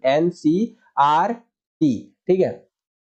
एनसीईआरटी, ठीक है,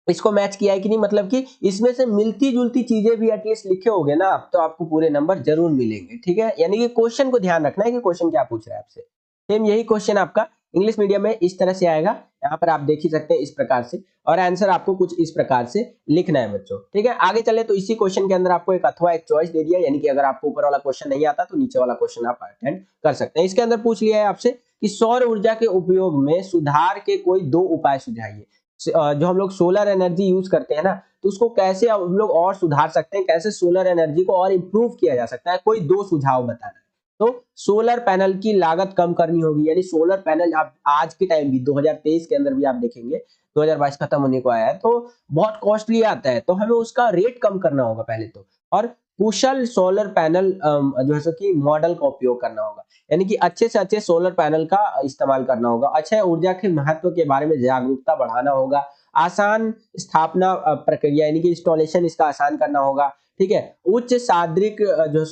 इसको मैच किया है कि नहीं, मतलब कि इसमें से मिलती जुलती चीजें भी एटलीस्ट लिखे होगे ना आप, तो आपको पूरे नंबर जरूर मिलेंगे, ठीक है। यानी कि क्वेश्चन को ध्यान रखना है कि क्वेश्चन क्या पूछ रहा है आपसे। सेम यही क्वेश्चन आपका इंग्लिश मीडियम में इस तरह से आएगा, यहाँ पर आप देख ही सकते हैं इस प्रकार से, और आंसर आपको कुछ इस प्रकार से लिखना है बच्चों, ठीक है। आगे चले तो इसी क्वेश्चन के अंदर आपको एक अथवा एक चॉइस दे दिया, यानी कि अगर आपको ऊपर वाला क्वेश्चन नहीं आता तो नीचे वाला क्वेश्चन आप अटेंड कर सकते हैं। इसके अंदर पूछ लिया है आपसे कि सौर ऊर्जा के उपयोग में सुधार के कोई 2 उपाय सुझाइए। जो हम लोग सोलर एनर्जी यूज करते हैं ना, तो उसको कैसे हम लोग और सुधार सकते हैं, कैसे सोलर एनर्जी को और इंप्रूव किया जा सकता है, कोई 2 सुझाव बताना है। तो सोलर पैनल की लागत कम करनी होगी, यानी सोलर पैनल आप आज के टाइम भी 2023 के अंदर भी आप देखेंगे, 2022 खत्म होने को आया है तो बहुत कॉस्टली आता है, तो हमें उसका रेट कम करना होगा पहले तो। और कुशल सोलर पैनल जो है सो कि मॉडल का उपयोग करना होगा, यानी कि अच्छे से अच्छे सोलर पैनल का इस्तेमाल करना होगा। अक्षय ऊर्जा के महत्व के बारे में जागरूकता बढ़ाना होगा। आसान स्थापना प्रक्रिया, यानी कि इंस्टॉलेशन इसका आसान करना होगा, ठीक है। उच्च सादृक जो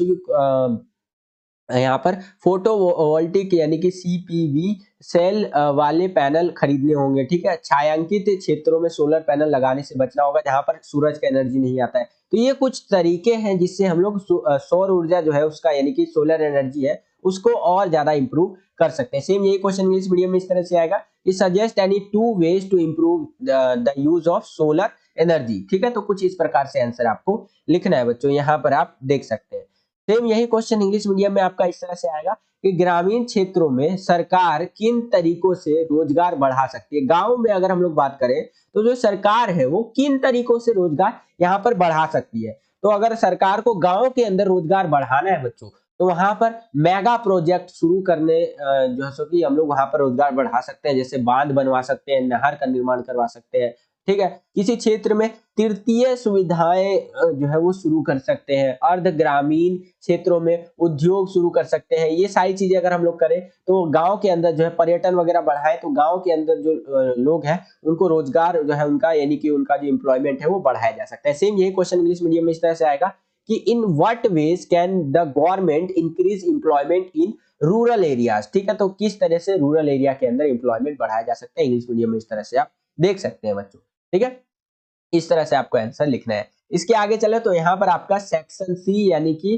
है यहाँ पर फोटो वोल्टिक यानी कि सीपीवी सेल वाले पैनल खरीदने होंगे, ठीक है। छायांकित क्षेत्रों में सोलर पैनल लगाने से बचना होगा जहां पर सूरज का एनर्जी नहीं आता है। तो ये कुछ तरीके हैं जिससे हम लोग सौर ऊर्जा जो है उसका, यानी कि सोलर एनर्जी है, उसको और ज्यादा इंप्रूव कर सकते हैं। सेम यही क्वेश्चन इंग्लिश मीडियम में इस तरह से आएगा कि suggest any 2 ways to improve the use of solar energy, ठीक है। तो कुछ इस प्रकार से आंसर आपको लिखना है बच्चों, यहाँ पर आप देख सकते हैं। सेम यही क्वेश्चन इंग्लिश मीडियम में आपका इस तरह से आएगा कि ग्रामीण क्षेत्रों में सरकार किन तरीकों से रोजगार बढ़ा सकती है। गांव में अगर हम लोग बात करें तो जो सरकार है वो किन तरीकों से रोजगार यहाँ पर बढ़ा सकती है। तो अगर सरकार को गांव के अंदर रोजगार बढ़ाना है बच्चों, तो वहां पर मेगा प्रोजेक्ट शुरू करने जो है सो कि हम लोग वहां पर रोजगार बढ़ा सकते हैं, जैसे बांध बनवा सकते हैं, नहर का निर्माण करवा सकते हैं, ठीक है। किसी क्षेत्र में तृतीय सुविधाएं जो है वो शुरू कर सकते हैं, अर्ध ग्रामीण क्षेत्रों में उद्योग शुरू कर सकते हैं। ये सारी चीजें अगर हम लोग करें तो गांव के अंदर जो है पर्यटन वगैरह बढ़ाए, तो गांव के अंदर जो लोग हैं उनको रोजगार जो है उनका, यानी कि उनका जो एम्प्लॉयमेंट है वो बढ़ाया जा सकता है। सेम यही क्वेश्चन इंग्लिश मीडियम में इस तरह से आएगा कि in what veg can the government increase employment in rural areas, ठीक है। तो किस तरह से रूरल एरिया के अंदर एम्प्लॉयमेंट बढ़ाया जा सकता है, इंग्लिश मीडियम में इस तरह से आप देख सकते हैं बच्चों, ठीक है। इस तरह से आपको आंसर लिखना है। इसके आगे चले तो यहाँ पर आपका सेक्शन सी, यानी कि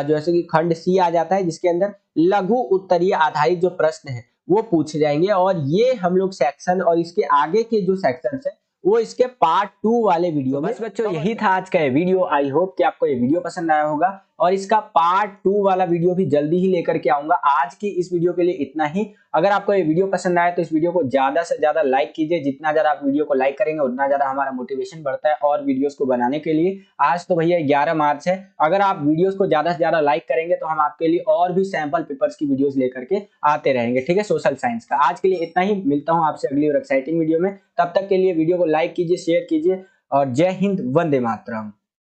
जैसे कि खंड सी आ जाता है, जिसके अंदर लघु उत्तरीय आधारित जो प्रश्न है वो पूछे जाएंगे, और ये हम लोग सेक्शन और इसके आगे के जो सेक्शन है वो इसके पार्ट 2 वाले वीडियो में। बस बच्चों यही था आज का ये वीडियो। आई होप कि आपको ये वीडियो पसंद आया होगा, और इसका पार्ट 2 वाला वीडियो भी जल्दी ही लेकर के आऊंगा। आज की इस वीडियो के लिए इतना ही। अगर आपको ये वीडियो पसंद आए तो इस वीडियो को ज्यादा से ज्यादा लाइक कीजिए। जितना ज्यादा आप वीडियो को लाइक करेंगे उतना ज्यादा हमारा मोटिवेशन बढ़ता है और वीडियोस को बनाने के लिए। आज तो भैया 11 मार्च है, अगर आप वीडियोस को ज्यादा से ज्यादा लाइक करेंगे तो हम आपके लिए और भी सैंपल पेपर्स की वीडियोस लेकर के आते रहेंगे, ठीक है, सोशल साइंस का। आज के लिए इतना ही, मिलता हूं आपसे अगली और एक्साइटिंग वीडियो में। तब तक के लिए वीडियो को लाइक कीजिए, शेयर कीजिए, और जय हिंद, वंदे मातरम।